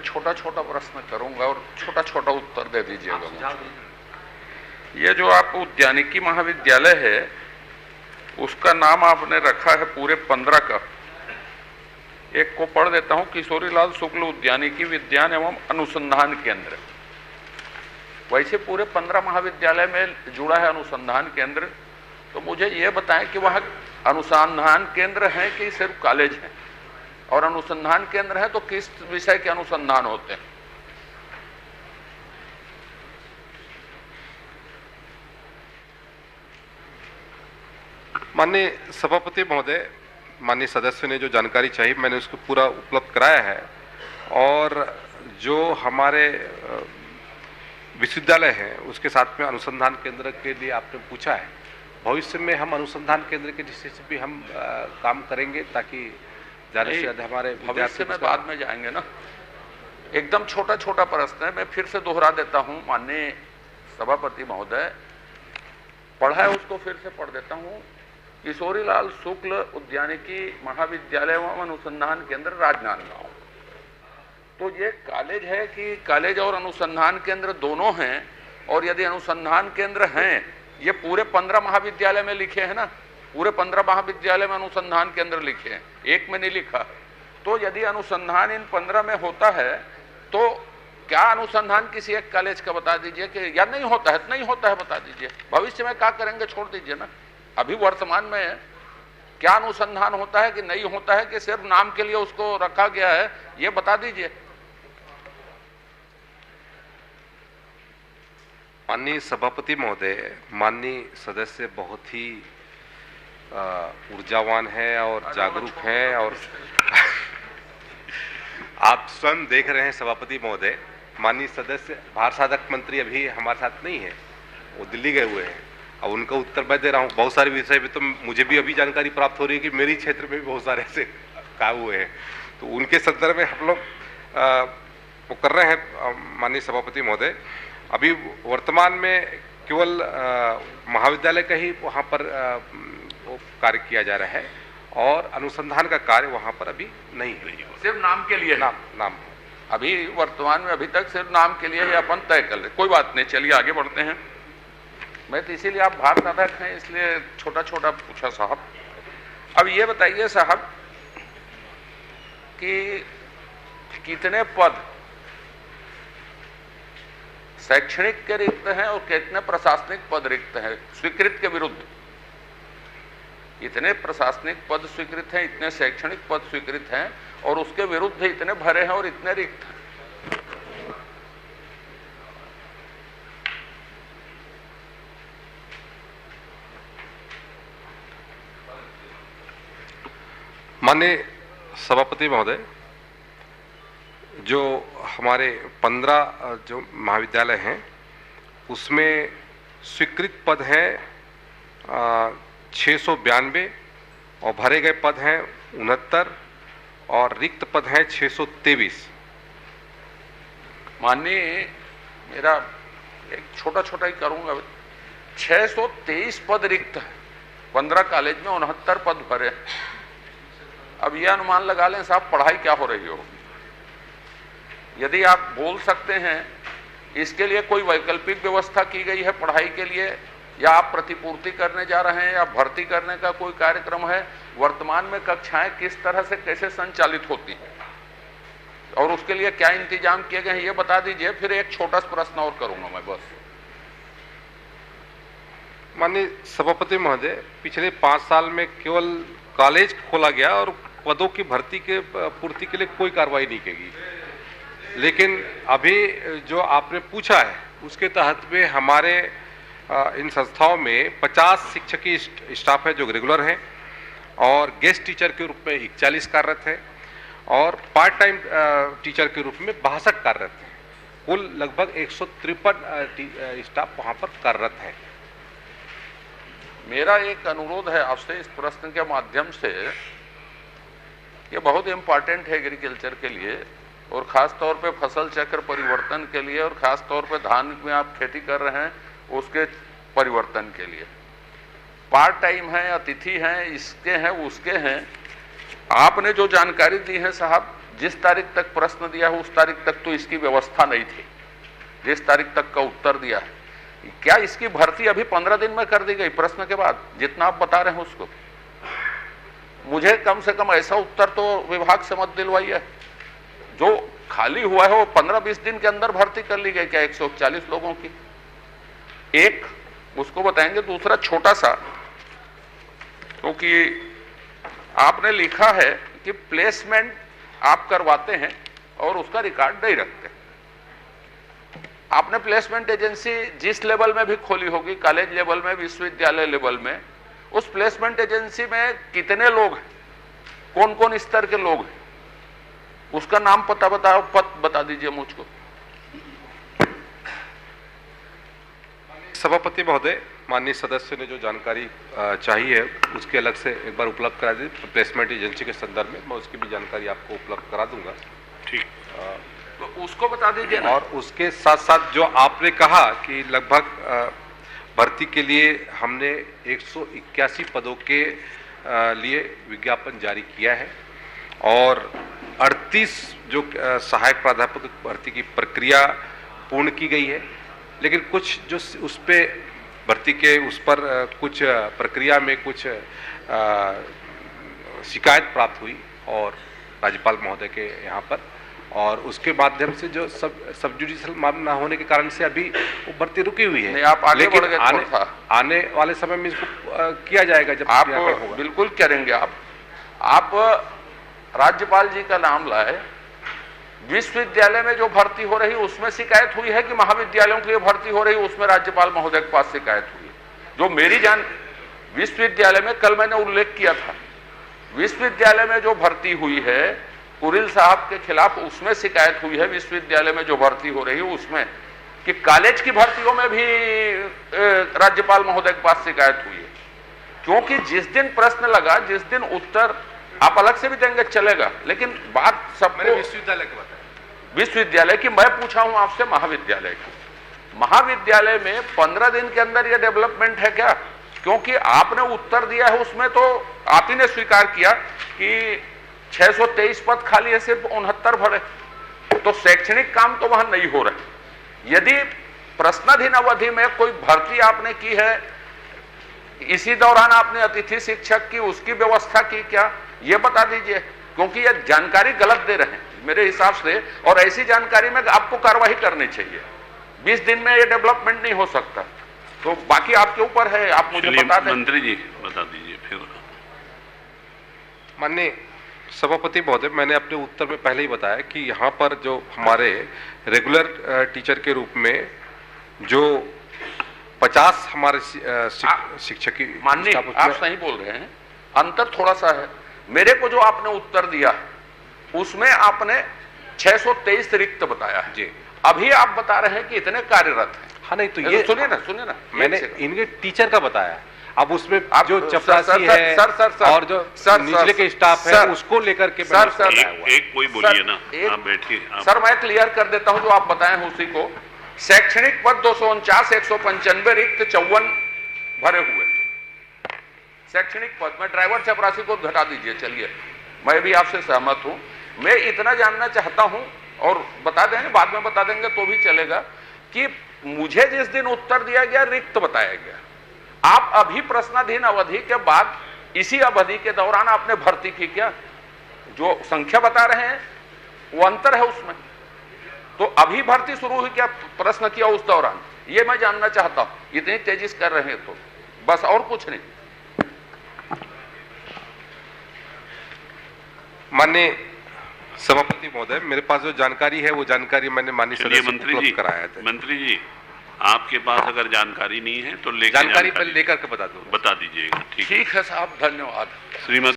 छोटा छोटा प्रश्न करूंगा और छोटा छोटा उत्तर दे दीजिएगा। ये जो आप उद्यानिकी महाविद्यालय है उसका नाम आपने रखा है पूरे 15 का। एक को पढ़ देता हूं, किशोरीलाल शुक्ल उद्यानिकी विज्ञान एवं अनुसंधान केंद्र। वैसे पूरे 15 महाविद्यालय में जुड़ा है अनुसंधान केंद्र। तो मुझे ये बताएं कि वहां अनुसंधान केंद्र है कि सिर्फ कॉलेज है, और अनुसंधान केंद्र है तो किस विषय के अनुसंधान होते हैं? माननीय सभापति महोदय, माननीय सदस्य ने जो जानकारी चाहिए मैंने उसको पूरा उपलब्ध कराया है। और जो हमारे विश्वविद्यालय है उसके साथ में अनुसंधान केंद्र के लिए आपने पूछा है, भविष्य में हम अनुसंधान केंद्र के दृष्टि से भी हम काम करेंगे ताकि ज़्यादा से ज़्यादा हमारे भविष्य में बाद में जाएंगे ना। एकदम छोटा छोटा प्रश्न है, मैं फिर से दोहरा देता हूं। माननीय सभापति महोदय, पढ़ा है उसको फिर से पढ़ देता हूं। किशोरीलाल शुक्ल उद्यानिकी महाविद्यालय एवं अनुसंधान केंद्र राजनांदगांव। तो ये कॉलेज है कि कॉलेज और अनुसंधान केंद्र दोनों हैं? और यदि अनुसंधान केंद्र हैं, ये पूरे 15 महाविद्यालय में लिखे हैं ना, पूरे 15 महाविद्यालय में अनुसंधान केंद्र लिखे हैं, एक में नहीं लिखा। तो यदि अनुसंधान इन 15 में होता है तो क्या अनुसंधान किसी एक कॉलेज का बता दीजिए कि या नहीं होता है? नहीं होता है बता दीजिए। भविष्य में क्या करेंगे छोड़ दीजिए ना। अभी वर्तमान में क्या अनुसंधान होता है कि नहीं होता है कि सिर्फ नाम के लिए उसको रखा गया है, ये बता दीजिए। माननीय सभापति महोदय, माननीय सदस्य बहुत ही ऊर्जावान है और जागरूक हैं। और आप स्वयं देख रहे हैं सभापति महोदय, माननीय सदस्य भार साधक मंत्री अभी हमारे साथ नहीं है, वो दिल्ली गए हुए हैं। अब उनका उत्तर मैं दे रहा हूँ। बहुत सारे विषय में तो मुझे भी अभी जानकारी प्राप्त हो रही है कि मेरी क्षेत्र में भी बहुत सारे ऐसे काम हुए हैं, तो उनके संदर्भ में हम लोग वो कर रहे हैं। माननीय सभापति महोदय, अभी वर्तमान में केवल महाविद्यालय का ही वहाँ पर वो कार्य किया जा रहा है और अनुसंधान का कार्य वहाँ पर अभी नहीं है, सिर्फ नाम के लिए। नाम अभी वर्तमान में अभी तक सिर्फ नाम के लिए ही अपन तय कर ले। कोई बात नहीं, चलिए आगे बढ़ते हैं। मैं तो इसीलिए आप भार साधक हैं इसलिए छोटा छोटा पूछा साहब। अब ये बताइए साहब कि कितने पद शैक्षणिक के रिक्त हैं और कितने प्रशासनिक पद रिक्त हैं स्वीकृत के विरुद्ध? इतने प्रशासनिक पद स्वीकृत हैं, इतने शैक्षणिक पद स्वीकृत हैं और उसके विरुद्ध इतने भरे हैं और इतने रिक्त हैं। माननीय सभापति महोदय, जो हमारे 15 जो महाविद्यालय हैं उसमें स्वीकृत पद हैं 692 और भरे गए पद हैं 69 और रिक्त पद हैं 623। माननीय, मेरा एक छोटा छोटा ही करूंगा। 623 पद रिक्त है, 15 कॉलेज में 69 पद भरे। अब यह अनुमान लगा लें साहब पढ़ाई क्या हो रही हो। यदि आप बोल सकते हैं इसके लिए कोई वैकल्पिक व्यवस्था की गई है पढ़ाई के लिए, या आप प्रतिपूर्ति करने जा रहे हैं या भर्ती करने का कोई कार्यक्रम है, वर्तमान में कक्षाएं किस तरह से कैसे संचालित होती हैं और उसके लिए क्या इंतजाम किए गए हैं ये बता दीजिए। फिर एक छोटा सा प्रश्न और करूंगा मैं बस। माननीय सभापति महोदय, पिछले 5 साल में केवल कॉलेज खोला गया और पदों की भर्ती के पूर्ति के लिए कोई कार्रवाई नहीं की गई। लेकिन अभी जो आपने पूछा है उसके तहत में हमारे इन संस्थाओं में 50 शिक्षकीय स्टाफ है जो रेगुलर हैं और गेस्ट टीचर के रूप में 41 कार्यरत है और पार्ट टाइम टीचर के रूप में 62 कार्यरत हैं। कुल लगभग 153 स्टाफ वहाँ पर कार्यरत है। मेरा एक अनुरोध है आपसे इस प्रश्न के माध्यम से, ये बहुत इम्पॉर्टेंट है एग्रीकल्चर के लिए और खास तौर पे फसल चक्र परिवर्तन के लिए और खास तौर पे धान में आप खेती कर रहे हैं उसके परिवर्तन के लिए। पार्ट टाइम है, अतिथि हैं, इसके हैं, उसके हैं। आपने जो जानकारी दी है साहब, जिस तारीख तक प्रश्न दिया है उस तारीख तक तो इसकी व्यवस्था नहीं थी, जिस तारीख तक का उत्तर दिया है। क्या इसकी भर्ती अभी 15 दिन में कर दी गई प्रश्न के बाद, जितना आप बता रहे हैं उसको? मुझे कम से कम ऐसा उत्तर तो विभाग से मत दिलवाइए। जो खाली हुआ है वो 15-20 दिन के अंदर भर्ती कर ली गई क्या 140 लोगों की? एक उसको बताएंगे। दूसरा छोटा सा, क्योंकि आपने लिखा है कि प्लेसमेंट आप करवाते हैं और उसका रिकॉर्ड नहीं रखते। आपने प्लेसमेंट एजेंसी जिस लेवल में भी खोली होगी, कॉलेज लेवल में, विश्वविद्यालय लेवल में, उस प्लेसमेंट एजेंसी में कितने लोग हैं, कौन कौन स्तर के लोग हैं, उसका नाम पता बता दीजिए मुझको। सभापति महोदय, माननीय सदस्य ने जो जानकारी चाहिए है उसके अलग से एक बार उपलब्ध करा दी प्लेसमेंट एजेंसी के संदर्भ में, मैं उसकी भी जानकारी आपको उपलब्ध करा दूंगा। ठीक, तो उसको बता दीजिए ना। और उसके साथ साथ जो आपने कहा कि लगभग भर्ती के लिए हमने 181 पदों के लिए विज्ञापन जारी किया है और 38 जो सहायक प्राध्यापक भर्ती की प्रक्रिया पूर्ण की गई है, लेकिन कुछ जो उस पे भर्ती के उस पर कुछ प्रक्रिया में कुछ शिकायत प्राप्त हुई और राज्यपाल महोदय के यहाँ पर, और उसके माध्यम से जो सब जुडिशियल मामला ना होने के कारण से अभी वो भर्ती रुकी हुई है। आप आगे लेकिन बढ़ गए आने वाले समय में इसको किया जाएगा जब आप होगा। बिल्कुल करेंगे। आप राज्यपाल जी का नाम लाए। विश्वविद्यालय में जो भर्ती हो रही उसमें शिकायत हुई है कि महाविद्यालयों की भर्ती हो रही उसमें राज्यपाल महोदय के पास शिकायत हुई है? जो मेरी जान विश्वविद्यालय में, कल मैंने उल्लेख किया था, विश्वविद्यालय में जो भर्ती हुई है कुरिल साहब के खिलाफ, उसमें शिकायत हुई है। विश्वविद्यालय में जो भर्ती हो रही है उसमें, कि कॉलेज की भर्तियों में भी राज्यपाल महोदय के पास शिकायत हुई है। क्योंकि जिस दिन प्रश्न लगा, जिस दिन उत्तर आप अलग से भी देंगे चलेगा, लेकिन बात सबको विश्वविद्यालय की बताया, विश्वविद्यालय की मैं पूछा हूं आपसे महाविद्यालय की। महाविद्यालय में 15 दिन के अंदर यह डेवलपमेंट है क्या? क्योंकि आपने उत्तर दिया है उसमें तो आप ही ने स्वीकार किया कि 623 पद खाली है, सिर्फ 69 भरे, तो शैक्षणिक काम तो वहां नहीं हो रहे। यदि प्रश्नाधीन अवधि में कोई भर्ती आपने की है, इसी दौरान आपने अतिथि शिक्षक की उसकी व्यवस्था की क्या, ये बता दीजिए। क्योंकि ये जानकारी गलत दे रहे हैं मेरे हिसाब से, और ऐसी जानकारी में आपको कार्रवाई करनी चाहिए। 20 दिन में ये डेवलपमेंट नहीं हो सकता। तो बाकी आपके ऊपर है, आप मुझे बता दें। मंत्री जी बता दीजिए फिर। माननीय सभापति महोदय, मैंने अपने उत्तर में पहले ही बताया कि यहाँ पर जो हमारे रेगुलर टीचर के रूप में जो 50 हमारे शिक्षक, माननीय आप सही बोल रहे हैं, अंतर थोड़ा सा है। मेरे को जो आपने उत्तर दिया उसमें आपने 623 रिक्त बताया है जी। अभी आप बता रहे हैं कि इतने कार्यरत हैं। हाँ, नहीं तो ये सुनिए ना, मैंने इनके टीचर का बताया। अब उसमें जो चपरासी है और जो निचले के स्टाफ है उसको लेकर के एक कोई बोलिए ना, आप बैठिए। सर मैं क्लियर कर देता हूं जो आप बताएं उसी को। शैक्षणिक पद 249, 195 रिक्त, 54 भरे हुए शैक्षणिक पद में। ड्राइवर चपरासी को घटा दीजिए। चलिए, मैं भी आपसे सहमत हूं। मैं इतना जानना चाहता हूं, और बता देंगे, बाद में बता देंगे तो भी चलेगा, कि मुझे जिस दिन उत्तर दिया गया रिक्त बताया गया, आप अभी प्रश्नाधीन अवधि के बाद इसी अवधि के दौरान आपने भर्ती की क्या? जो संख्या बता रहे हैं वो अंतर है उसमें। तो अभी भर्ती शुरू हुई क्या, प्रश्न किया उस दौरान? ये मैं जानना चाहता हूं। इतनी तेजी से कर रहे हैं तो बस, और कुछ नहीं। माननीय सभापति महोदय, मेरे पास जो जानकारी है वो जानकारी मैंने माननीय सदस्य को उपलब्ध कराया था। मंत्री जी, आपके पास अगर जानकारी नहीं है तो जानकारी पहले लेकर के बता दो, बता दीजिएगा। ठीक है साहब, धन्यवाद। श्रीमती